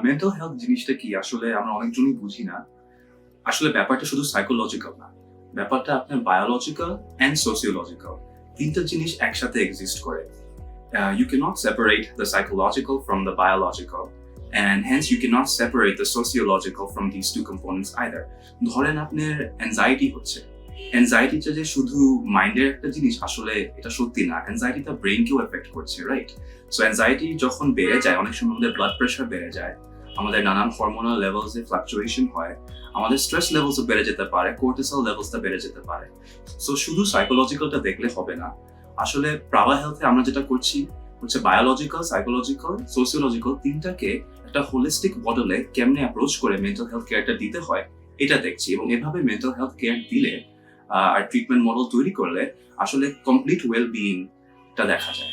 Mental health জিনিসটা কি আসলে আমরা অনেকজনই বুঝি না। আসলে ব্যাপারটা শুধু সাইকোলজিক্যাল না, ব্যাপারটা আপনার বায়োলজিক্যাল অ্যান্ড সোসিওলজিক্যাল, তিনটা জিনিস একসাথে এক্সিস্ট করে। You cannot separate the psychological from the biological, and hence you cannot separate the sociological from these two components either. ধরেন আপনার অ্যাংজাইটি হচ্ছে, অ্যাংজাইটিটা যে শুধু মাইন্ডের একটা জিনিস আসলে এটা সত্যি না, অ্যাংজাইটিটা ব্রেইনকেও এফেক্ট করছে, রাইট? সো অ্যাংজাইটি যখন বেড়ে যায়, অনেক সময় আমাদের ব্লাড প্রেশার বেড়ে যায়, আমাদের নানান হরমোনাল লেভেলসে ফ্লাকচুয়েশন হয়, আমাদের স্ট্রেস লেভেলসও বেড়ে যেতে পারে, কোর্টিসল লেভেলসটা বেড়ে যেতে পারে। সো শুধু সাইকোলজিক্যালটা দেখলে হবে না। আসলে প্রাভা হেলথে আমরা যেটা করছি হচ্ছে বায়োলজিক্যাল, সাইকোলজিক্যাল, সোসিওলজিক্যাল তিনটাকে একটা হোলিস্টিক মডেলে কেমনে অ্যাপ্রোচ করে মেন্টাল হেলথ কেয়ারটা দিতে হয় এটা দেখছি, এবং এভাবে মেন্টাল হেলথ কেয়ার দিলে আর ট্রিটমেন্ট মডেল তৈরি করলে আসলে কমপ্লিট ওয়েল বিইংটা দেখা যায়।